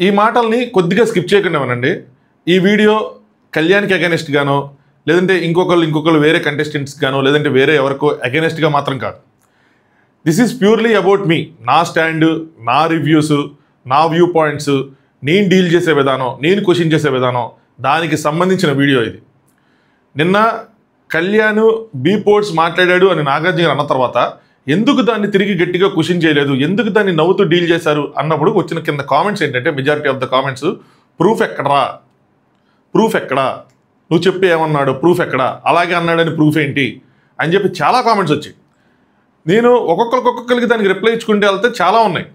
ఈ మాటల్ని కొద్దిగా స్కిప్ చేయకుండా వినండి. ఈ వీడియో కళ్యాణ్కి అగైనెస్ట్ గానో లేదంటే ఇంకొకళ్ళు వేరే కంటెస్టెంట్స్ గానో లేదంటే వేరే ఎవరికో అగైనెస్ట్గా మాత్రం కాదు. This is purely about me, నా స్టాండ్, నా రివ్యూస్, నా వ్యూ పాయింట్స్, నేను డీల్ చేసే విధానం, నేను క్వశ్చన్ చేసే విధానం, దానికి సంబంధించిన వీడియో ఇది. నిన్న కళ్యాణ్ బీ పోర్ట్స్ మాట్లాడాడు అని నాగార్జున అన్న తర్వాత ఎందుకు దాన్ని తిరిగి గట్టిగా క్వశ్చన్ చేయలేదు, ఎందుకు దాన్ని నవ్వుతూ డీల్ చేశారు అన్నప్పుడు వచ్చిన కింద కామెంట్స్ ఏంటంటే majority of the comments proof ఎక్కడా, ప్రూఫ్ ఎక్కడా, నువ్వు చెప్పి ఏమన్నాడు, ప్రూఫ్ ఎక్కడా, అలాగే అన్నాడని ప్రూఫ్ ఏంటి అని చెప్పి చాలా కామెంట్స్ వచ్చాయి. నేను ఒక్కొక్కరికి దానికి రిప్లై ఇచ్చుకుంటే వెళ్తే చాలా ఉన్నాయి.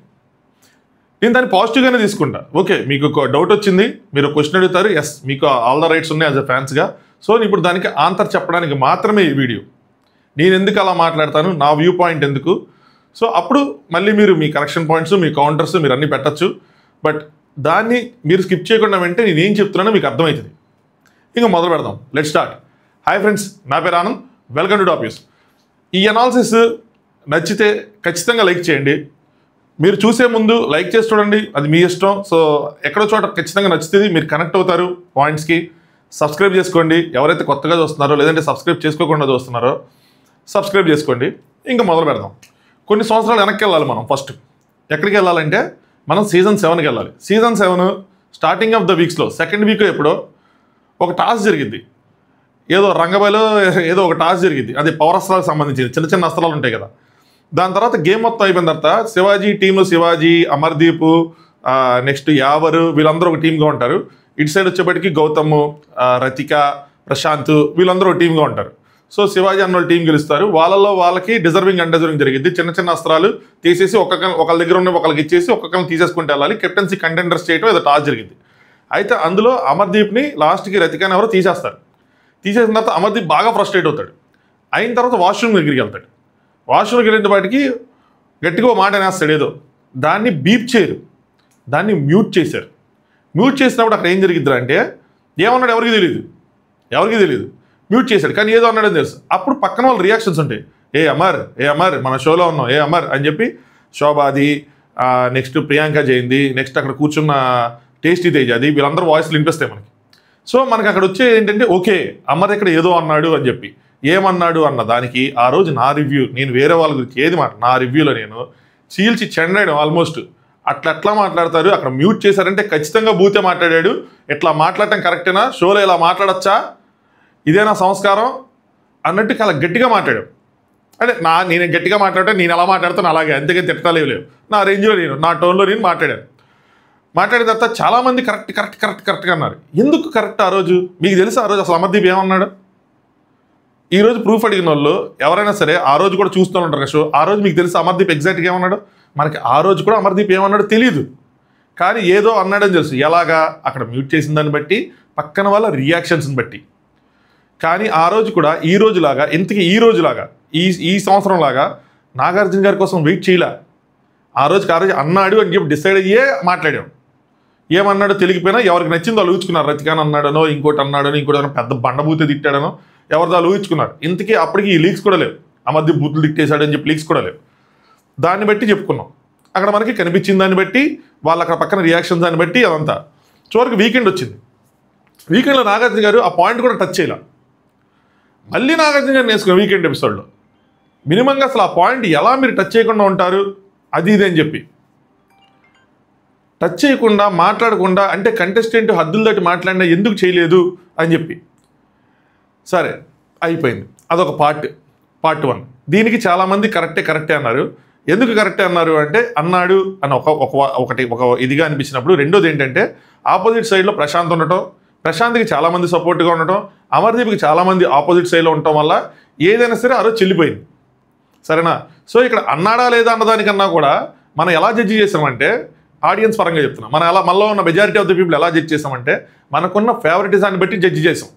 నేను దాన్ని పాజిటివ్గానే తీసుకుంటా. ఓకే, మీకు ఒక డౌట్ వచ్చింది, మీరు క్వశ్చన్ అడుగుతారు, ఎస్ మీకు ఆల్ ద రైట్స్ ఉన్నాయి యాజ్ ఎ ఫ్యాన్స్గా. సో ఇప్పుడు దానికి ఆన్సర్ చెప్పడానికి మాత్రమే ఈ వీడియో. నేను ఎందుకు అలా మాట్లాడతాను, నా వ్యూ పాయింట్ ఎందుకు, సో అప్పుడు మళ్ళీ మీరు మీ కరెక్షన్ పాయింట్స్, మీ కౌంటర్స్ మీరు అన్నీ పెట్టచ్చు. బట్ దాన్ని మీరు స్కిప్ చేయకుండా వెంటే నేను ఏం చెప్తున్నానో మీకు అర్థమవుతుంది. ఇంకా మొదలు పెడదాం. Let start. హాయ్ ఫ్రెండ్స్, నా పేరు Anand, welcome to top news. ఈ అనాలిసిస్ నచ్చితే ఖచ్చితంగా లైక్ చేయండి. మీరు చూసే ముందు లైక్ చేసి చూడండి, అది మీ ఇష్టం. సో ఎక్కడో చోట ఖచ్చితంగా నచ్చుతుంది, మీరు కనెక్ట్ అవుతారు పాయింట్స్కి. సబ్స్క్రైబ్ చేసుకోండి, ఎవరైతే కొత్తగా చూస్తున్నారో లేదంటే సబ్స్క్రైబ్ చేసుకోకుండా చూస్తున్నారో సబ్స్క్రైబ్ చేసుకోండి. ఇంకా మొదలు పెడదాం. కొన్ని సంవత్సరాలు వెనక్కి వెళ్ళాలి మనం. ఫస్ట్ ఎక్కడికి వెళ్ళాలంటే మనం సీజన్ 7కి వెళ్ళాలి. సీజన్ 7 స్టార్టింగ్ ఆఫ్ ద వీక్స్లో సెకండ్ వీక్ ఎప్పుడో ఒక టాస్క్ జరిగింది. ఏదో రంగబలిలో ఏదో ఒక టాస్క్ జరిగింది, అది పవర్ అస్త్రాలకు సంబంధించింది, చిన్న చిన్న అస్త్రాలు ఉంటాయి కదా. దాని తర్వాత గేమ్ మొత్తం అయిపోయిన తర్వాత శివాజీ టీంలో శివాజీ, అమర్దీప్, నెక్స్ట్ యావరు, వీళ్ళందరూ ఒక టీమ్గా ఉంటారు. ఇటు సైడ్ వచ్చేప్పటికి గౌతమ్, రతిక, ప్రశాంత్, వీళ్ళందరూ ఒక టీమ్గా ఉంటారు. సో శివాజీ అన్న వాళ్ళు టీం గెలుస్తారు. వాళ్ళకి డిజర్వింగ్ అన్డిజర్వింగ్ జరిగింది. చిన్న చిన్న అస్త్రాలు తీసేసి ఒకళ్ళ దగ్గర ఉన్న ఒకళ్ళకి ఇచ్చేసి ఒక్కొక్కరిని తీసేసుకుంటూ వెళ్ళాలి. కెప్టెన్సీ కంటెండర్స్ చేయడం ఏదో టాస్ జరిగింది. అయితే అందులో అమర్దీప్ని లాస్ట్కి రతికాని ఎవరో తీసేస్తారు. తీసేసిన తర్వాత అమర్దీప్ బాగా ఫ్రస్ట్రేట్ అవుతాడు. అయిన తర్వాత వాష్రూమ్ దగ్గరికి వెళ్తాడు. వాష్రూమ్కి వెళ్ళిన వాటికి గట్టిగా మాట అనేస్తాడు ఏదో. దాన్ని బీప్ చేయరు, దాన్ని మ్యూట్ చేశారు. మ్యూట్ చేసినప్పుడు అక్కడ ఏం జరిగిద్ది అంటే ఏమన్నాడు ఎవరికి తెలియదు, మ్యూట్ చేశాడు. కానీ ఏదో అన్నాడని తెలుసు. అప్పుడు పక్కన వాళ్ళ రియాక్షన్స్ ఉంటాయి. ఏ అమర్ మన షోలో ఉన్నాం, ఏ అమర్ అని చెప్పి శోభాది, నెక్స్ట్ ప్రియాంక జైంది, నెక్స్ట్ అక్కడ కూర్చున్న టేస్టీ తేజ్, అది వీళ్ళందరూ వాయిస్లు వినిపిస్తాయి మనకి. సో మనకి అక్కడ వచ్చే ఏంటంటే ఓకే అమర్ ఇక్కడ ఏదో అన్నాడు అని చెప్పి. ఏమన్నాడు అన్న దానికి ఆ రోజు నా రివ్యూ, నేను వేరే వాళ్ళ గురించి ఏది నా రివ్యూలో నేను చీల్చి చెండాడు ఆల్మోస్ట్. అట్లా మాట్లాడతారు, అక్కడ మ్యూట్ చేశారంటే ఖచ్చితంగా బూతే మాట్లాడాడు. ఇట్లా మాట్లాడటం కరెక్టేనా, షోలో ఇలా మాట్లాడచ్చా, ఇదేనా సంస్కారం అన్నట్టు చాలా గట్టిగా మాట్లాడాడు. అంటే నేను గట్టిగా మాట్లాడితే నేను ఎలా మాట్లాడతాను అలాగే, అంతేగాని తిట్టలేవు లేవు. నా రేంజ్లో నా టోన్లో నేను మాట్లాడాను. మాట్లాడిన తర్వాత చాలామంది కరెక్ట్గా అన్నారు. ఎందుకు కరెక్ట్ ఆ రోజు మీకు తెలుసు? ఆ రోజు అసలు అమర్దీప్ ఏమన్నాడు? ఈరోజు ప్రూఫ్ అడిగిన వాళ్ళు ఎవరైనా సరే ఆ రోజు కూడా చూస్తూ ఉంటారు కదా షో. ఆ రోజు మీకు తెలుసు అమర్దీప్ ఎగ్జాక్ట్గా ఏమన్నాడు? మనకి ఆ రోజు కూడా అమర్దీప్ ఏమన్నాడో తెలియదు, కానీ ఏదో అన్నాడని తెలుసు. ఎలాగా? అక్కడ మ్యూట్ చేసిన దాన్ని బట్టి, పక్కన వాళ్ళ రియాక్షన్స్ని బట్టి. కానీ ఆ రోజు కూడా ఈ రోజులాగా, ఇంతకీ ఈ రోజులాగా, ఈ సంవత్సరం లాగా నాగార్జున గారి కోసం వెయిట్ చేయలే. ఆ రోజు అన్నాడు అని చెప్పి డిసైడ్ అయ్యే మాట్లాడాం. ఏమన్నాడో తెలియకపోయినా ఎవరికి నచ్చిందో వాళ్ళు ఊహించుకున్నారు. రతికాన్ అన్నాడనో, ఇంకోటి అన్నాడనో, ఇంకోటి పెద్ద బండబూతే తిట్టాడనో ఎవరిదో వాళ్ళు ఊహించుకున్నారు. ఇంతకీ అప్పటికి ఈ లీక్స్ కూడా లేవు. అమర్దీప్ బూతులు తిట్టేశాడని చెప్పి లీక్స్ కూడా లేవు. దాన్ని బట్టి చెప్పుకున్నాం. అక్కడ మనకి కనిపించిన దాన్ని బట్టి, వాళ్ళు అక్కడ పక్కన రియాక్షన్ దాన్ని బట్టి అదంతా. చివరికి వీకెండ్ వచ్చింది. వీకెండ్లో నాగార్జున గారు ఆ పాయింట్ కూడా టచ్ చేయలే. మళ్ళీ నాగార్జున గారు నేర్చుకున్నాం వీకెండ్ ఎపిసోడ్లో. మినిమంగా అసలు ఆ పాయింట్ ఎలా మీరు టచ్ చేయకుండా ఉంటారు, అది ఇది అని చెప్పి టచ్ చేయకుండా మాట్లాడకుండా, అంటే కంటెస్టెంట్ హద్దులు దాటి మాట్లాడినా ఎందుకు చేయలేదు అని చెప్పి. సరే అయిపోయింది, అదొక పార్ట్ 1. దీనికి చాలామంది కరెక్టే అన్నారు. ఎందుకు కరెక్టే అన్నారు అంటే అన్నాడు అని ఒక ఇదిగా అనిపించినప్పుడు. రెండోది ఏంటంటే ఆపోజిట్ సైడ్లో ప్రశాంత్ ఉండటం, ప్రశాంత్కి చాలామంది సపోర్ట్గా ఉండటం, అమర్దీప్కి చాలామంది ఆపోజిట్ సైడ్లో ఉండటం వల్ల ఏదైనా సరే ఆ రోజు చెల్లిపోయింది. సరేనా? సో ఇక్కడ అన్నాడా లేదా అన్నదానికన్నా కూడా మనం ఎలా జడ్జి చేసామంటే, ఆడియన్స్ పరంగా చెప్తున్నాం, మనం ఎలా మనలో ఉన్న మెజారిటీ ఆఫ్ ద పీపుల్ ఎలా జడ్జి చేసామంటే మనకున్న ఫేవరెటిజాన్ని బట్టి జడ్జి చేసాం.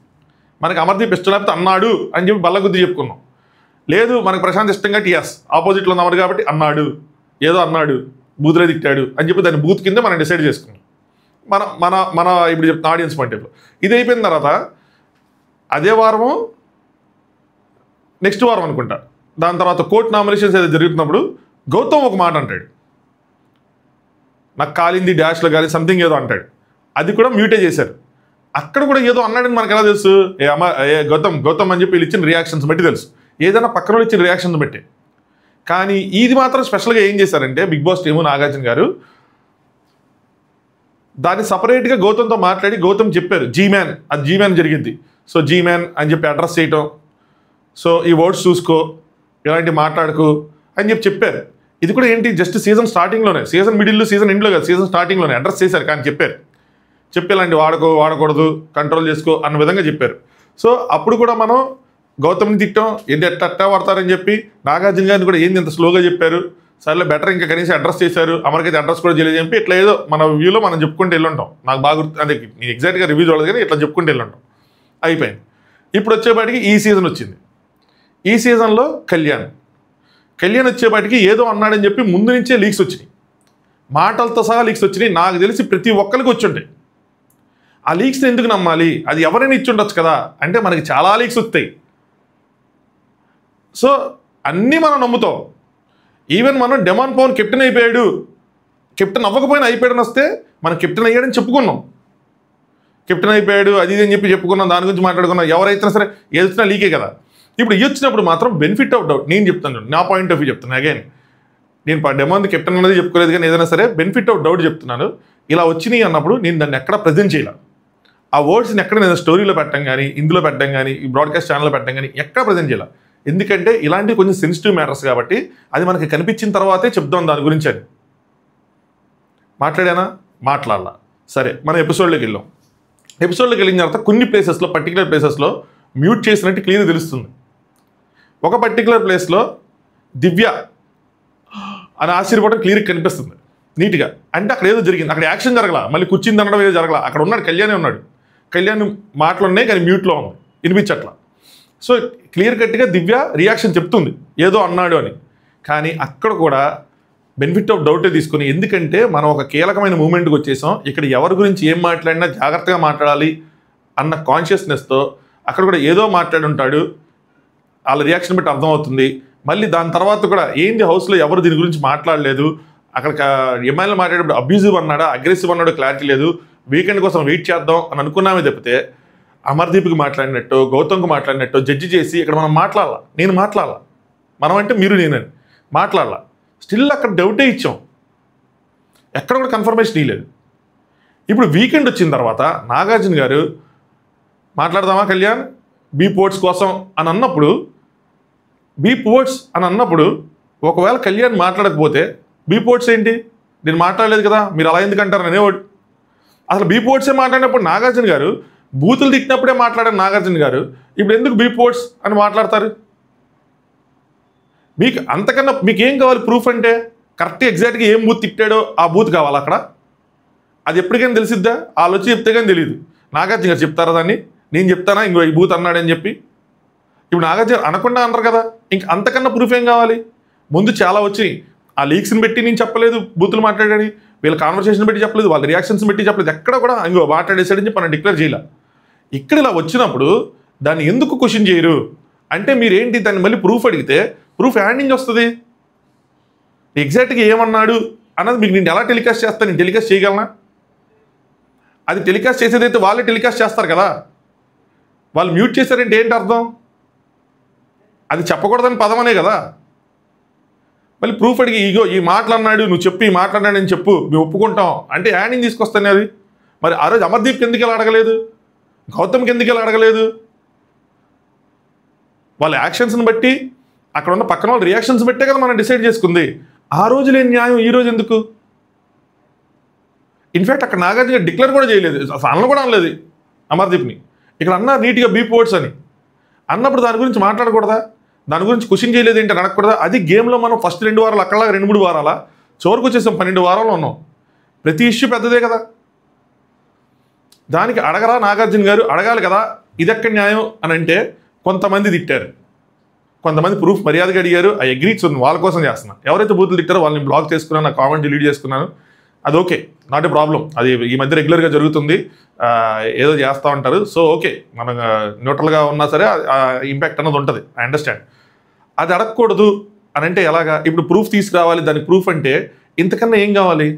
మనకి అమర్దీప్ ఇష్టం లేకపోతే అన్నాడు అని చెప్పి బల్లగుద్ది చెప్పుకున్నాం. లేదు మనకు ప్రశాంత్ ఇష్టం కాబట్టి ఎస్ ఆపోజిట్లో ఉన్నవాడు కాబట్టి అన్నాడు, ఏదో అన్నాడు, బూతులే తిట్టాడు అని చెప్పి దాన్ని బూత్ కింద మనం డిసైడ్ చేసుకున్నాం. మన ఇప్పుడు చెప్తున్న ఆడియన్స్ పాయింట్ ఆఫ్ వ్యూ. ఇది అయిపోయిన తర్వాత అదే వారము నెక్స్ట్ వారం అనుకుంటా, దాని తర్వాత కోర్ట్ నామినేషన్స్ ఏదో జరుగుతున్నప్పుడు గౌతమ్ ఒక మాట అంటాడు. నాకు కాలింది డాష్లో కానీ సంథింగ్ ఏదో అంటాడు, అది కూడా మ్యూటే చేశారు. అక్కడ కూడా ఏదో అన్నాడని మనకు ఎలా తెలుసు? గౌతమ్ అని చెప్పి వీళ్ళు ఇచ్చిన రియాక్షన్స్ బట్టి తెలుసు, ఏదైనా పక్కన వాళ్ళు ఇచ్చిన రియాక్షన్స్ బట్టి. కానీ ఇది మాత్రం స్పెషల్గా ఏం చేశారంటే బిగ్ బాస్ టీము నాగార్జున గారు దాన్ని సపరేట్గా గౌతమ్తో మాట్లాడి గౌతమ్ చెప్పారు జీమ్యాన్, అది జీమ్యాన్ జరిగింది. సో జీమ్యాన్ అని చెప్పి అడ్రస్ చేయటం, సో ఈ వర్డ్స్ చూసుకో, ఇలాంటి మాట్లాడుకో అని చెప్పారు. ఇది కూడా ఏంటి, జస్ట్ సీజన్ స్టార్టింగ్లోనే, సీజన్ మిడిల్లో సీజన్ ఎండ్లో కాదు, సీజన్ స్టార్టింగ్లోనే అడ్రస్ చేశారు. కానీ చెప్పి ఇలాంటి వాడకూడదు, కంట్రోల్ చేసుకో అన్న విధంగా చెప్పారు. సో అప్పుడు కూడా మనం గౌతమ్ని తిట్టాం, ఏంటి ఎట్టా పడతారని చెప్పి, నాగార్జున గారిని కూడా ఏంది ఇంత స్లోగా చెప్పారు, సర్లే బెటర్ ఇంకా కనీసం అడ్రస్ చేశారు, అమర్కైతే అడ్రస్ కూడా చేయలేదు చెప్పి ఇట్లా ఏదో మన వ్యూలో మనం చెప్పుకుంటూ వెళ్ళుంటాం. నాకు బాగా గుర్తు, అంటే నేను ఎగ్జాక్ట్గా రివ్యూ చూడదు కానీ ఇట్లా చెప్పుకుంటూ వెళ్ళుంటాం. అయిపోయింది. ఇప్పుడు వచ్చేపాటికి ఈ సీజన్ వచ్చింది. ఈ సీజన్లో కళ్యాణ్ వచ్చేపాటికి ఏదో అన్నాడని చెప్పి ముందు నుంచే లీక్స్ వచ్చినాయి, మాటలతో సహా లీక్స్ వచ్చినాయి. నాకు తెలిసి ప్రతి ఒక్కరికి వచ్చి ఉంటాయి. ఆ లీక్స్ని ఎందుకు నమ్మాలి? అది ఎవరైనా ఇచ్చి ఉండొచ్చు కదా అంటే మనకి చాలా లీక్స్ వస్తాయి. సో అన్నీ మనం నమ్ముతాం. ఈవెన్ మనం డెమాన్ పవన్ కెప్టెన్ అయిపోయాడు, కెప్టెన్ అవ్వకపోయినా అయిపోయాడని వస్తే మనం కెప్టెన్ అయ్యాడని చెప్పుకున్నాం, కెప్టెన్ అయిపోయాడు అది ఇది అని చెప్పి చెప్పుకున్నాం, దాని గురించి మాట్లాడుకున్నాం. ఎవరైతే సరే ఏది వచ్చినా లీకే కదా. ఇప్పుడు వచ్చినప్పుడు మాత్రం బెనిఫిట్ ఆఫ్ డౌట్ నేను చెప్తాను, నా పాయింట్ ఆఫ్ వ్యూ చెప్తాను. అగైన్ నేను డెమాన్ కెప్టెన్ అనేది చెప్పుకోలేదు కానీ ఏదైనా సరే బెనిఫిట్ ఆఫ్ డౌట్ చెప్తున్నాను. ఇలా వచ్చినాయి అన్నప్పుడు నేను దాన్ని ఎక్కడ ప్రజెంట్ చేయాలి, ఆ వర్డ్స్ని ఎక్కడ నేను స్టోరీలో పెట్టడం కానీ, ఇందులో పెట్టడం కానీ, ఈ బ్రాడ్కాస్ట్ ఛానల్లో పెట్టడం కానీ ఎక్కడ ప్రజెంట్ చేయాలి. ఎందుకంటే ఇలాంటి కొంచెం సెన్సిటివ్ మ్యాటర్స్ కాబట్టి అది మనకి కనిపించిన తర్వాతే చెప్దాం దాని గురించి అని. మాట్లాడాలా సరే, మనం ఎపిసోడ్లోకి వెళ్ళాం. ఎపిసోడ్లోకి వెళ్ళిన తర్వాత కొన్ని ప్లేసెస్లో, పర్టికులర్ ప్లేసెస్లో మ్యూట్ చేసినట్టు క్లియర్ తెలుస్తుంది. ఒక పర్టికులర్ ప్లేస్లో దివ్య అని ఆశ్చర్యపోవడం క్లియర్గా కనిపిస్తుంది నీట్గా. అంటే అక్కడ ఏదో జరిగింది, అక్కడ యాక్షన్ జరగల, మళ్ళీ కూర్చుంది అనడం ఏదో జరగల. అక్కడ ఉన్నాడు కళ్యాణే ఉన్నాడు, కళ్యాణ్ మాటలు ఉన్నాయి కానీ మ్యూట్లో ఉంది, వినిపించట్లా. సో క్లియర్ కట్గా దివ్య రియాక్షన్ చెప్తుంది ఏదో అన్నాడు అని. కానీ అక్కడ కూడా బెనిఫిట్ ఆఫ్ డౌటే తీసుకుని, ఎందుకంటే మనం ఒక కీలకమైన మూమెంట్కి వచ్చేసాం, ఇక్కడ ఎవరి గురించి ఏం మాట్లాడినా జాగ్రత్తగా మాట్లాడాలి అన్న కాన్షియస్నెస్తో అక్కడ కూడా ఏదో మాట్లాడి ఉంటాడు, వాళ్ళ రియాక్షన్ బట్టి అర్థమవుతుంది. మళ్ళీ దాని తర్వాత కూడా ఏంటి హౌస్లో ఎవరు దీని గురించి మాట్లాడలేదు, అక్కడ ఎమ్మెల్యే మాట్లాడేటప్పుడు అబ్యూజివ్ అన్నాడా అగ్రెసివ్ అన్నాడో క్లారిటీ లేదు, వీకెండ్ కోసం వెయిట్ చేద్దాం అని అనుకున్నామే తప్పితే అమర్దీప్కి మాట్లాడినట్టు, గౌతమ్కి మాట్లాడినట్టు జడ్జి చేసి ఇక్కడ మనం మాట్లాడాల, నేను మాట్లాడాల, మనం అంటే మీరు నేనని మాట్లాడాల. స్టిల్ అక్కడ డౌటే ఇచ్చాం, ఎక్కడ కూడా కన్ఫర్మేషన్ ఇవ్వలేదు. ఇప్పుడు వీకెండ్ వచ్చిన తర్వాత నాగార్జున గారు మాట్లాడదామా కళ్యాణ్ బీప్ వర్డ్స్ కోసం అని అన్నప్పుడు, బీప్ వర్డ్స్ అని అన్నప్పుడు ఒకవేళ కళ్యాణ్ మాట్లాడకపోతే బీప్ వర్డ్స్ ఏంటి, నేను మాట్లాడలేదు కదా మీరు అలా ఎందుకు అంటారు అనేవాడు. అసలు బీప్ వర్డ్సే మాట్లాడినప్పుడు నాగార్జున గారు బూతులు తిట్టినప్పుడే మాట్లాడారు నాగార్జున గారు, ఇప్పుడు ఎందుకు బీప్ వర్డ్స్ అని మాట్లాడతారు? మీకు అంతకన్నా మీకేం కావాలి ప్రూఫ్? అంటే కరెక్ట్గా ఎగ్జాక్ట్గా ఏం బూత్ తిట్టాడో ఆ బూత్ కావాలి అక్కడ. అది ఎప్పటికైనా తెలిసిద్దా? వాళ్ళు వచ్చి చెప్తే కానీ తెలియదు. నాగార్జున గారు చెప్తారా దాన్ని? నేను చెప్తానా ఇంకో ఈ బూత్ అన్నాడని చెప్పి? ఇప్పుడు నాగార్జున అనకుండా అన్నారు కదా, ఇంక అంతకన్నా ప్రూఫ్ ఏం కావాలి? ముందు చాలా వచ్చినాయి, ఆ లీక్స్ని పెట్టి నేను చెప్పలేదు బూతులు మాట్లాడాని, వీళ్ళ కాన్వర్సేషన్ పెట్టి చెప్పలేదు, వాళ్ళ రియాక్షన్స్ పెట్టి చెప్పలేదు, ఎక్కడ కూడా ఇంకో మాట్లాడేసాడని చెప్పి మనం డిక్లేర్ చేయాలి. ఇక్కడ ఇలా వచ్చినప్పుడు దాన్ని ఎందుకు క్వశ్చన్ చేయరు అంటే, మీరేంటి దాన్ని మళ్ళీ ప్రూఫ్ అడిగితే ప్రూఫ్ హ్యాండ్ నుంచి వస్తుంది. ఎగ్జాక్ట్గా ఏమన్నాడు అన్నది మీకు నేను ఎలా టెలికాస్ట్ చేస్తాను? నేను టెలికాస్ట్ చేయగలనా? అది టెలికాస్ట్ చేసేదైతే వాళ్ళే టెలికాస్ట్ చేస్తారు కదా. వాళ్ళు మ్యూట్ చేశారంటే ఏంటి అర్థం? అది చెప్పకూడదని పదమనే కదా. మళ్ళీ ప్రూఫ్ అడిగి ఇగో ఈ మాటలు అన్నాడు, నువ్వు చెప్పి ఈ మాట్లాడాడని చెప్పు, మేము ఒప్పుకుంటాం అంటే హ్యాండ్ నుంచి తీసుకొస్తాను అది. మరి ఆ రోజు అమర్దీప్కి ఎందుకు ఇలా అడగలేదు, గౌతమ్కి ఎందుకు ఇలా అడగలేదు? వాళ్ళ యాక్షన్స్ని బట్టి, అక్కడ ఉన్న పక్కన వాళ్ళ రియాక్షన్స్ బట్టే కదా మనం డిసైడ్ చేసుకుంది. ఆ రోజు లేని న్యాయం ఈ రోజు ఎందుకు? ఇన్ఫ్యాక్ట్ అక్కడ నాగార్జున డిక్లేర్ కూడా చేయలేదు, అసలు కూడా అనలేదు అమర్దీప్ని. ఇక్కడ అన్నారు నీట్గా బీప్ వర్డ్స్ అని అన్నప్పుడు దాని గురించి మాట్లాడకూడదా? దాని గురించి క్వశ్చన్ చేయలేదు ఏంటి అని అడగకూడదా? అది గేమ్లో మనం ఫస్ట్ 2 వారాలు, అక్కడ 2-3 వారాల చివరికి వచ్చేసాం, 12 వారాల్లో ఉన్నాం. ప్రతి ఇష్యూ పెద్దదే కదా. దానికి అడగరా నాగార్జున గారు? అడగాలి కదా. ఇది ఎక్కడ న్యాయం అని అంటే కొంతమంది తిట్టారు, కొంతమంది ప్రూఫ్ మర్యాదగా అడిగారు. ఆ అగ్రీట్స్ వాళ్ళ కోసం చేస్తున్నా. ఎవరైతే బూతులు తిట్టారో వాళ్ళని బ్లాక్ చేసుకున్నాను, నా కామెంట్ డిలీట్ చేసుకున్నాను, అది ఓకే, నాట్ ఏ ప్రాబ్లం. అది ఈ మధ్య రెగ్యులర్గా జరుగుతుంది, ఏదో చేస్తూ ఉంటారు. సో ఓకే, మనం న్యూట్రల్గా ఉన్నా సరే ఇంపాక్ట్ అన్నది ఉంటుంది, ఐ అండర్స్టాండ్. అది అడగకూడదు అని అంటే ఎలాగా? ఇప్పుడు ప్రూఫ్ తీసుకురావాలి, దానికి ప్రూఫ్ అంటే ఇంతకన్నా ఏం కావాలి?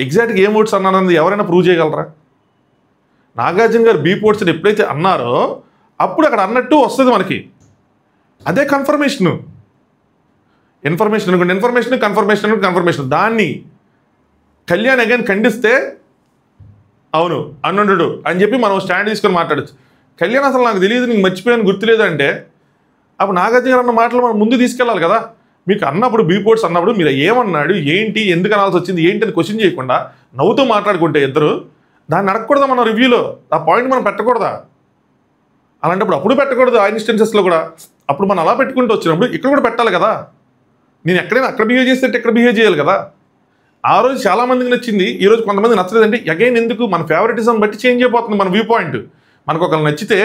ఎగ్జాక్ట్గా ఏం వర్డ్స్ అన్నానన్నది ఎవరైనా ప్రూవ్ చేయగలరా? నాగార్జున గారు బీప్ వర్డ్స్ ఎప్పుడైతే అన్నారో అప్పుడు అక్కడ అన్నట్టు వస్తుంది మనకి. అదే ఇన్ఫర్మేషన్ అనుకోండి, కన్ఫర్మేషన్. దాన్ని కళ్యాణ్ అగైన్ ఖండిస్తే అవును అన్నుండు అని చెప్పి మనం స్టాండ్ తీసుకొని మాట్లాడచ్చు. కళ్యాణ్ అసలు నాకు తెలియదు, నీకు మర్చిపోయాను, గుర్తులేదంటే అప్పుడు నాగార్జున గారు అన్న మాటలు మనం ముందు తీసుకెళ్ళాలి కదా. మీకు అన్నప్పుడు బీపోర్ట్స్ అన్నప్పుడు మీరు ఏమన్నాడు, ఏంటి, ఎందుకు అనాల్సి వచ్చింది, ఏంటి అని క్వశ్చన్ చేయకుండా నవ్వుతూ మాట్లాడుకుంటే ఇద్దరు, దాన్ని అడగకూడదా మన రివ్యూలో? ఆ పాయింట్ మనం పెట్టకూడదా? అలాంటప్పుడు అప్పుడు పెట్టకూడదు. ఆ ఇన్స్టెన్సెస్లో కూడా అప్పుడు మనం అలా పెట్టుకుంటూ వచ్చినప్పుడు ఇక్కడ కూడా పెట్టాలి కదా. నేను ఎక్కడైనా అక్కడ బిహేవ్ చేస్తే ఇక్కడ బిహేవ్ చేయాలి కదా. ఆ రోజు చాలామందికి నచ్చింది, ఈ రోజు కొంతమంది నచ్చలేదంటే అగైన్ ఎందుకు? మన ఫేవరెటిజం బట్టి చేంజ్ అయిపోతుంది మన వ్యూ పాయింట్. మనకు ఒకళ్ళు నచ్చితే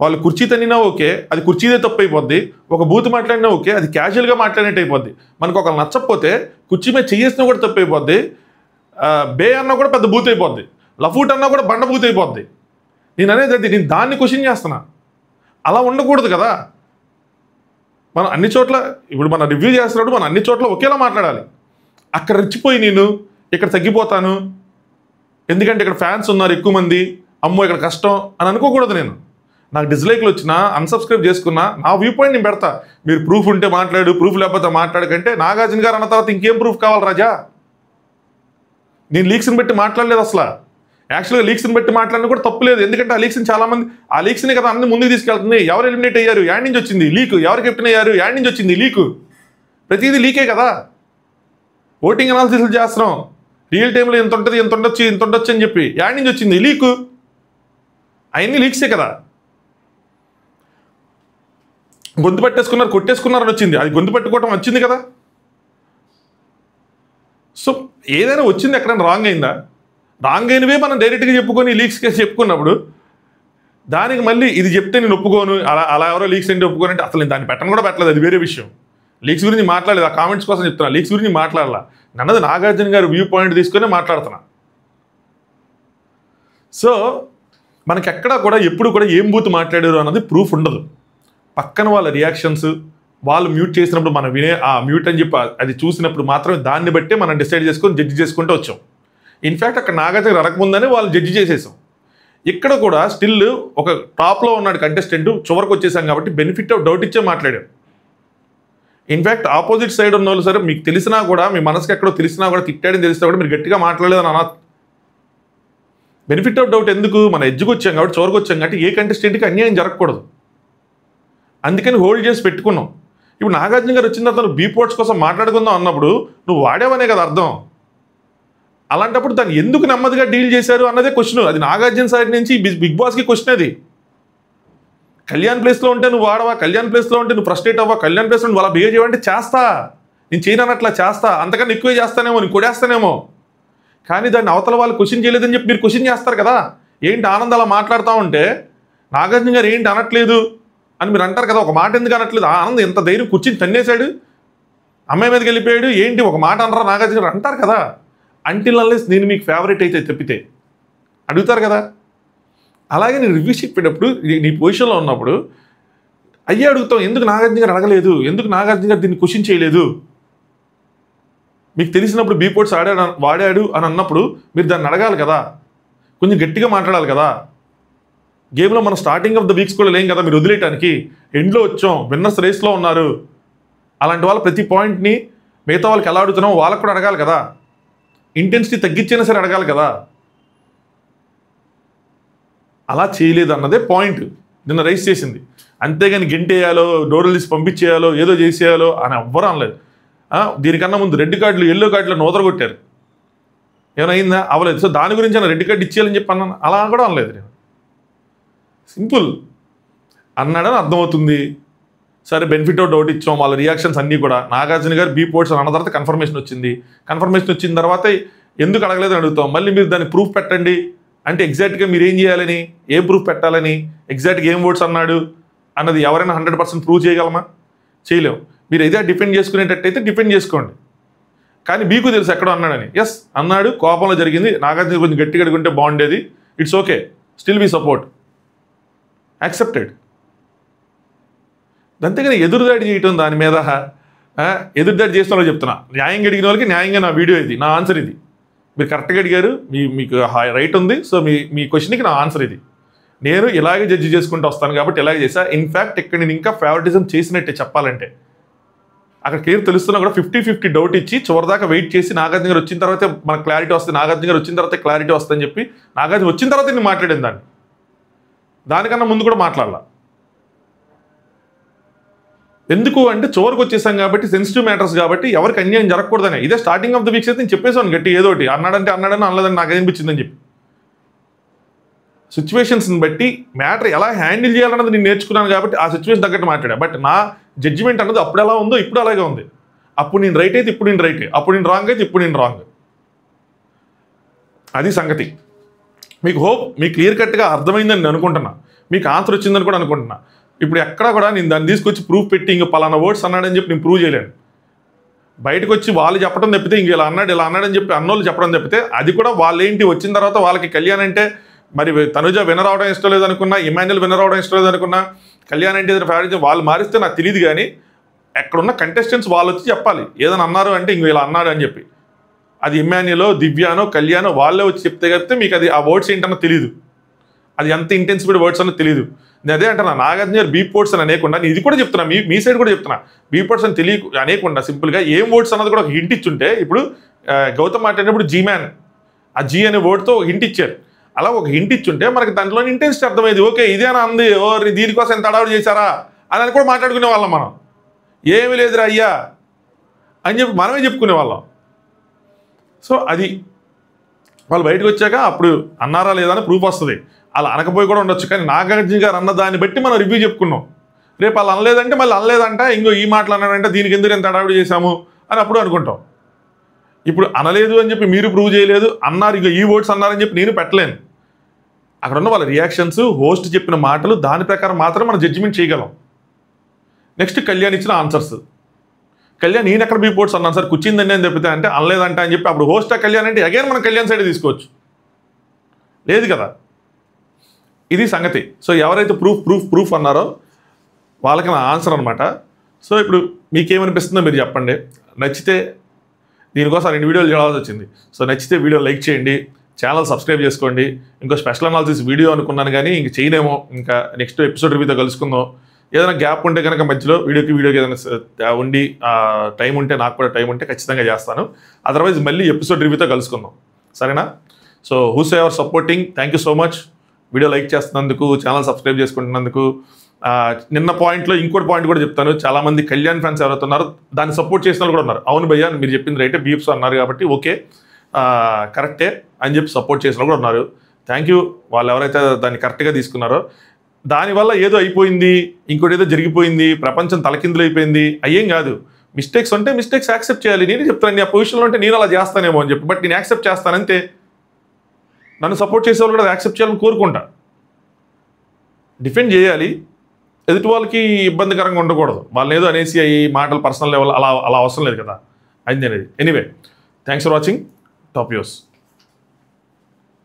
వాళ్ళు కుర్చీ తన్నినా ఓకే, అది కుర్చీదే తప్పు అయిపోద్ది. ఒక బూత్ మాట్లాడినా ఓకే, అది క్యాజువల్గా మాట్లాడినట్టు అయిపోద్ది. మనకు ఒకళ్ళు నచ్చకపోతే కుర్చీ మీద చేసినా కూడా తప్పు అయిపోద్ది, బే అన్నా కూడా పెద్ద బూత్ అయిపోద్ది, లఫూట్ అన్నా కూడా బండ బూత్ అయిపోద్ది. నేను అనేది అది, నేను దాన్ని క్వశ్చన్ చేస్తున్నా. అలా ఉండకూడదు కదా. మనం అన్ని చోట్ల ఇప్పుడు మనం రివ్యూ చేస్తున్నప్పుడు మనం అన్ని చోట్ల ఒకేలా మాట్లాడాలి. అక్కడ రెచ్చిపోయి నేను ఇక్కడ తగ్గిపోతాను ఎందుకంటే ఇక్కడ ఫ్యాన్స్ ఉన్నారు ఎక్కువ మంది, అమ్మో ఇక్కడ కష్టం అని అనుకోకూడదు. నేను నాకు డిస్లైక్లు వచ్చినా అన్సబ్స్క్రైబ్ చేసుకున్నా నా వ్యూ పాయింట్ నేను పెడతా. మీరు ప్రూఫ్ ఉంటే మాట్లాడు, ప్రూఫ్ లేకపోతే మాట్లాడకంటే నాగార్జున గారు అన్న తర్వాత ఇంకేం ప్రూఫ్ కావాలి రాజా? నేను లీక్స్ని బట్టి మాట్లాడలేదు అసలు. యాక్చువల్గా లీక్స్ని బట్టి మాట్లాడినా కూడా తప్పులేదు, ఎందుకంటే ఆ లీక్స్ని చాలామంది ఆ లీక్స్ని కదా అన్ని ముందుకు తీసుకెళ్తుంది. ఎవరు ఎలిమినేట్ అయ్యారు, యాడ్ నుంచి వచ్చింది లీక్, ఎవరు కెప్టెన్ అయ్యారు, యాడ్ నుంచి వచ్చింది లీకు, ప్రతిదీ లీకే కదా. ఓటింగ్ అనాలిసిస్ చేస్తున్నాం, రియల్ టైంలో ఎంత ఉంటుంది, ఎంత ఉండొచ్చు అని చెప్పి యాడ్ నుంచి వచ్చింది లీకు, అవన్నీ లీక్సే కదా. గొంతు పట్టేసుకున్నారు, కొట్టేసుకున్నారని వచ్చింది, అది గొంతు పట్టుకోవటం వచ్చింది కదా. సో ఏదైనా వచ్చింది ఎక్కడైనా రాంగ్ అయిందా? రాంగ్ అయినవే మనం డైరెక్ట్గా చెప్పుకొని లీక్స్గా చెప్పుకున్నప్పుడు దానికి మళ్ళీ ఇది చెప్తే నేను ఒప్పుకోను, అలా ఎవరో లీక్స్ అంటే ఒప్పుకోను అంటే అసలు నేను దాన్ని పెట్టను కూడా పెట్టలేదు, అది వేరే విషయం. లీక్స్ గురించి మాట్లాడలేదు, ఆ కామెంట్స్ కోసం చెప్తున్నా. లీక్స్ గురించి మాట్లాడాల, నన్నది నాగార్జున గారు వ్యూ పాయింట్ తీసుకొని మాట్లాడుతున్నా. సో మనకి ఎక్కడా కూడా ఎప్పుడు కూడా ఏం బూత్ మాట్లాడారు అన్నది ప్రూఫ్ ఉండదు. పక్కన వాళ్ళ రియాక్షన్స్, వాళ్ళు మ్యూట్ చేసినప్పుడు మనం వినే ఆ మ్యూట్ అని చెప్పి అది చూసినప్పుడు మాత్రమే దాన్ని బట్టే మనం డిసైడ్ చేసుకొని జడ్జి చేసుకుంటూ వచ్చాం. ఇన్ఫ్యాక్ట్ అక్కడ నాగార్జున రకముందని వాళ్ళు జడ్జి చేసేసాం. ఇక్కడ కూడా స్టిల్ ఒక టాప్లో ఉన్నాడు కంటెస్టెంట్, చివరికి వచ్చేసాం కాబట్టి బెనిఫిట్ ఆఫ్ డౌట్ ఇచ్చే మాట్లాడాడు. ఇన్ఫ్యాక్ట్ ఆపోజిట్ సైడ్ ఉన్న వాళ్ళు సరే మీకు తెలిసినా కూడా, మీ మనసుకి ఎక్కడో తెలిసినా కూడా, తిట్టాడని తెలిసినా కూడా మీరు గట్టిగా మాట్లాడలేదని అనా. బెనిఫిట్ ఆఫ్ డౌట్ ఎందుకు? మన ఎడ్జ్కి వచ్చాం కాబట్టి, చివరికి వచ్చాం కాబట్టి ఏ కంటెస్టెంట్కి అన్యాయం జరగకూడదు, అందుకని హోల్డ్ చేసి పెట్టుకున్నాం. ఇప్పుడు నాగార్జున గారు వచ్చిన తర్వాత నువ్వు బీపోర్ట్స్ కోసం మాట్లాడుకుందాం అన్నప్పుడు నువ్వు వాడేవనే కదా అర్థం. అలాంటప్పుడు దాన్ని ఎందుకు నెమ్మదిగా డీల్ చేశారు అన్నదే క్వశ్చన్. అది నాగార్జున సైడ్ నుంచి బిగ్ బాస్కి క్వశ్చన్. అది కళ్యాణ్ ప్లేస్లో ఉంటే నువ్వు వాడవా, కళ్యాణ్ ప్లేస్లో ఉంటే నువ్వు ఫ్రస్ట్రేట్ అవ్వా, కళ్యాణ్ ప్లేస్లో నువ్వు అలా బిహేవ్ చేయమంటే చేస్తా, నేను చేయనట్లా చేస్తా, అంతకన్నా ఎక్కువే చేస్తానేమో, నేను కొడేస్తానేమో. కానీ దాన్ని అవతల వాళ్ళు క్వశ్చన్ చేయలేదని చెప్పి మీరు క్వశ్చన్ చేస్తారు కదా. ఏంటి ఆనంద్ అలా మాట్లాడుతూ ఉంటే నాగార్జున గారు ఏంటి అనట్లేదు అని మీరు అంటారు కదా. ఒక మాట ఎందుకు అనట్లేదు? ఆనంద్ ఎంత ధైర్యం కూర్చుని తన్నేశాడు, అమ్మాయి మీదకి వెళ్ళిపోయాడు, ఏంటి ఒక మాట అనరా నాగార్జున గారు అంటారు కదా. అంటిల్ అన్లెస్ నేను మీకు ఫేవరెట్ అయితే తప్పితే అడుగుతారు కదా. అలాగే నేను రివ్యూ చెప్పేటప్పుడు నీ పొజిషన్లో ఉన్నప్పుడు అయ్యే అడుగుతాం, ఎందుకు నాగార్జున గారు అడగలేదు, ఎందుకు నాగార్జున గారు దీన్ని క్వశ్చన్ చేయలేదు? మీకు తెలిసినప్పుడు బీపోర్ట్స్ వాడాడు అని అన్నప్పుడు మీరు దాన్ని అడగాలి కదా, కొంచెం గట్టిగా మాట్లాడాలి కదా. గేమ్లో మనం స్టార్టింగ్ ఆఫ్ ద వీక్స్ కూడా లేం కదా మీరు వదిలేయటానికి. ఎండ్లో వచ్చాం, విన్నర్స్ రేస్లో ఉన్నారు. అలాంటి వాళ్ళ ప్రతి పాయింట్ని మిగతా వాళ్ళకి ఎలా అడుగుతున్నామో వాళ్ళకు కూడా అడగాలి కదా. ఇంటెన్సిటీ తగ్గించైనా సరే అడగాలి కదా. అలా చేయలేదు అన్నదే పాయింట్ నిన్న రైస్ చేసింది. అంతేగాని గెంటేయాలో, డోర్లు తీసి పంపించేయాలో, ఏదో చేసేయాలో అని ఎవ్వరూ అనలేదు. దీనికన్నా ముందు రెడ్ కార్డులు, ఎల్లో కార్డులు నోదరగొట్టారు. ఏమైనా అవ్వలేదు. సో దాని గురించి రెడ్ కార్డు ఇచ్చేయాలని చెప్పి అన్నాను, అలా కూడా అనలేదు. నేను సింపుల్ అన్నాడని అర్థమవుతుంది. సరే బెనిఫిట్ ఆఫ్ డౌట్ ఇచ్చాం, వాళ్ళ రియాక్షన్స్ అన్నీ కూడా. నాగార్జున గారు బీపోర్ట్స్ అన్న తర్వాత కన్ఫర్మేషన్ వచ్చింది. కన్ఫర్మేషన్ వచ్చిన తర్వాత ఎందుకు అడగలేదని అడుగుతాం. మళ్ళీ మీరు దాన్ని ప్రూఫ్ పెట్టండి అంటే ఎగ్జాక్ట్గా మీరు ఏం చేయాలని, ఏం ప్రూఫ్ పెట్టాలని, ఎగ్జాక్ట్గా ఏం వర్డ్స్ అన్నాడు అన్నది ఎవరైనా 100% ప్రూవ్ చేయగలమా? చేయలేము. మీరు ఏదో డిఫెండ్ చేసుకునేటట్టయితే డిఫెండ్ చేసుకోండి. కానీ మీకు తెలుసు ఎక్కడో అన్నాడని. ఎస్ అన్నాడు, కోపంలో జరిగింది, నాగార్జున కొంచెం గట్టిగా అడుగుంటే బాగుండేది, it's okay, still we support, accepted. అంతేగాని ఎదురుదాడి చేయటం దాని మీద, ఎదురుదాడి చేస్తున్నా చెప్తున్నా. న్యాయంగా అడిగిన వాళ్ళకి న్యాయంగా నా వీడియో ఇది, నా ఆన్సర్ ఇది. మీరు కరెక్ట్గా అడిగారు, మీకు రైట్ ఉంది. సో మీ క్వశ్చన్కి నా ఆన్సర్ ఇది. నేను ఇలాగే జడ్జి చేసుకుంటూ వస్తాను కాబట్టి ఇలాగే చేశా. ఇన్ఫ్యాక్ట్ ఇక్కడ నేను ఇంకా ఫేవరెటిజం చేసినట్టే చెప్పాలంటే. అక్కడ క్లియర్ తెలుస్తున్నా కూడా 50-50 డౌట్ ఇచ్చి చివరిదాకా వెయిట్ చేసి నాగార్జున గారు వచ్చిన తర్వాత మనకు క్లారిటీ వస్తుంది, నాగార్జున గారు వచ్చిన తర్వాత క్లారిటీ వస్తుందని చెప్పి నాగార్జున వచ్చిన తర్వాత నేను మాట్లాడాను దాన్ని. దానికన్నా ముందు కూడా మాట్లాడాల. ఎందుకు అంటే చివరికి వచ్చేసాం కాబట్టి, సెన్సిటివ్ మ్యాటర్స్ కాబట్టి ఎవరికి అన్యాయం జరగకూడదనే. ఇదే స్టార్టింగ్ ఆఫ్ ద వీక్స్ అయితే నేను చెప్పేసాను గట్టి ఏదో ఒకటి అన్నాడంటే అన్నాడని అనలేదని నాకు అనిపించిందని చెప్పి. సిచ్యువేషన్స్ని బట్టి మ్యాటర్ ఎలా హ్యాండిల్ చేయాలన్నది నేను నేర్చుకున్నాను కాబట్టి ఆ సిచ్యువేషన్ తగ్గట్టు మాట్లాడా. బట్ నా జడ్జిమెంట్ అన్నది అప్పుడు ఎలా ఉందో ఇప్పుడు అలాగే ఉంది. అప్పుడు నేను రైట్ అయితే ఇప్పుడు నేను రైట్, అప్పుడు నేను రాంగ్ అయితే ఇప్పుడు నేను రాంగ్. అది సంగతి. మీకు క్లియర్ కట్గా అర్థమైందని నేను అనుకుంటున్నా, మీకు ఆన్సర్ వచ్చిందని కూడా అనుకుంటున్నా. ఇప్పుడు ఎక్కడా కూడా నేను దాన్ని తీసుకొచ్చి ప్రూఫ్ పెట్టి ఇంక పలానా వర్డ్స్ అన్నాడని చెప్పి నేను ప్రూవ్ చేయలేను. బయటకు వచ్చి వాళ్ళు చెప్పడం తప్పితే ఇంక ఇలా అన్నాడని చెప్పి అన్నోళ్ళు చెప్పడం తప్పితే, అది కూడా వాళ్ళు ఏంటి వచ్చిన తర్వాత వాళ్ళకి కళ్యాణ్ అంటే మరి తనుజ వినర్ అవడం ఇష్టం లేదనుకున్నా, ఇమాన్యుల్ వినర్ అవడం ఇష్టం లేదనుకున్నా, కళ్యాణ్ అంటే ఫేవరెట్ వాళ్ళు మారిస్తే నాకు తెలియదు. కానీ ఎక్కడున్న కంటెస్టెంట్స్ వాళ్ళు వచ్చి చెప్పాలి. ఏదైనా అన్నారు అంటే ఇంక ఇలా అన్నాడు అని చెప్పి, అది ఇమాన్యులో దివ్యానో కళ్యాణో వాళ్ళే వచ్చి చెప్తే మీకు అది ఆ వర్డ్స్ ఏంటన్నా తెలియదు, అది ఎంత ఇంటెన్సిటీ వర్డ్స్ అన్నది తెలియదు. నేను అదే అంటున్నా, నాగార్జున గారు బీప్ వర్డ్స్ అని అనేకుండా నేను ఇది కూడా చెప్తున్నా, మీ సైడ్ కూడా చెప్తున్నా, బీప్ వర్డ్స్ అని అనేకుండా సింపుల్గా ఏం వర్డ్స్ అన్నది కూడా ఒక హింట్ ఇచ్చుంటే, ఇప్పుడు గౌతమ్ మాట్లాడినప్పుడు జీ మ్యాన్, ఆ జీ అనే వర్డ్తో ఒక హింట్ ఇచ్చారు. అలా ఒక హింట్ ఇచ్చుంటే మనకి దాంట్లోని ఇంటెన్సిటీ అర్థమైంది. ఓకే ఇదేనా అంది, ఓ దీనికోసం ఎంత అడవుడు చేశారా అని కూడా మాట్లాడుకునే వాళ్ళం మనం. ఏమి లేదురా అయ్యా అని చెప్పి మనమే చెప్పుకునే వాళ్ళం. సో అది వాళ్ళు బయటకు వచ్చాక అప్పుడు అన్నారా లేదా అని ప్రూఫ్ వస్తుంది. అలా అనకపోయి కూడా ఉండొచ్చు. కానీ నాగార్జున గారు అన్న దాన్ని బట్టి మనం రివ్యూ చెప్పుకున్నాం. రేపు వాళ్ళు అనలేదంటే మళ్ళీ అనలేదంట, ఇంకో ఈ మాటలు అన్నాడంటే దీనికి ఎందుకు ఎంత అడవుడు చేశాము అని అప్పుడు అనుకుంటాం. ఇప్పుడు అనలేదు అని చెప్పి మీరు ప్రూవ్ చేయలేదు, అన్నారు ఇంకో ఈ వర్డ్స్ అన్నారని చెప్పి నేను పెట్టలేను. అక్కడ ఉన్న వాళ్ళ రియాక్షన్స్, హోస్ట్ చెప్పిన మాటలు, దాని ప్రకారం మాత్రం మనం జడ్జిమెంట్ చేయగలం. నెక్స్ట్ కళ్యాణ్ ఇచ్చిన ఆన్సర్స్. కళ్యాణ్ నేను ఎక్కడ బీ వర్డ్స్ అన్నాను సార్ కూర్చిందండి అని చెప్తే అంటే అనలేదంట అని చెప్పి అప్పుడు హోస్ట్ కళ్యాణ్ అంటే అగైన్ మనం కళ్యాణ్ సైడ్ తీసుకోవచ్చు, లేదు కదా. ఇది సంగతి. సో ఎవరైతే ప్రూఫ్ అన్నారో వాళ్ళకి నా ఆన్సర్ అనమాట. సో ఇప్పుడు మీకేమనిపిస్తుందో మీరు చెప్పండి. నచ్చితే దీనికోసం 2 వీడియోలు చేయాల్సి వచ్చింది. సో నచ్చితే వీడియో లైక్ చేయండి, ఛానల్ సబ్స్క్రైబ్ చేసుకోండి. ఇంకో స్పెషల్ అనాలిసిస్ వీడియో అనుకున్నాను కానీ ఇంక చేయలేమో, ఇంకా నెక్స్ట్ ఎపిసోడ్ రివ్యూతో కలుసుకుందాం. ఏదైనా గ్యాప్ ఉంటే కనుక మధ్యలో వీడియోకి ఏదైనా ఉండి టైం ఉంటే, నాకు కూడా టైం ఉంటే ఖచ్చితంగా చేస్తాను. అదర్వైజ్ మళ్ళీ ఎపిసోడ్ రివ్యూతో కలుసుకుందాం, సరేనా. So who's ever supporting, thank you so much. Video like చేస్తున్నందుకు, ఛానల్ సబ్స్క్రైబ్ చేసుకుంటున్నందుకు. నిన్న పాయింట్లో ఇంకోటి పాయింట్ కూడా చెప్తాను. చాలామంది కళ్యాణ్ ఫ్యాన్స్ ఎవరైతే ఉన్నారో దాన్ని సపోర్ట్ చేసిన వాళ్ళు కూడా ఉన్నారు. అవును భయ్యా మీరు చెప్పింది రైటే, బీప్స్ అన్నారు కాబట్టి ఓకే కరెక్టే అని చెప్పి సపోర్ట్ చేసిన కూడా ఉన్నారు. Thank you. వాళ్ళు ఎవరైతే దాన్ని కరెక్ట్గా తీసుకున్నారో, దానివల్ల ఏదో అయిపోయింది, ఇంకోటి ఏదో జరిగిపోయింది, ప్రపంచం తలకిందులు అయిపోయింది, అయ్యేం కాదు. మిస్టేక్స్ ఉంటే మిస్టేక్స్ యాక్సెప్ట్ చేయాలి. నేనే చెప్తాను ఆ పొజిషన్లో ఉంటే నేను అలా చేస్తానేమో అని చెప్పి, బట్ నేను యాక్సెప్ట్ చేస్తానంతే. నన్ను సపోర్ట్ చేసే వాళ్ళు కూడా యాక్సెప్ట్ చేయాలని కోరుకుంటా. డిఫెండ్ చేయాలి, ఎదుటి వాళ్ళకి ఇబ్బందికరంగా ఉండకూడదు. వాళ్ళని ఏదో అనేసి అయ్యి మాటలు పర్సనల్ లెవెల్ అలా అవసరం లేదు కదా. అయింది అనేది. Anyway, thanks for watching. Top views.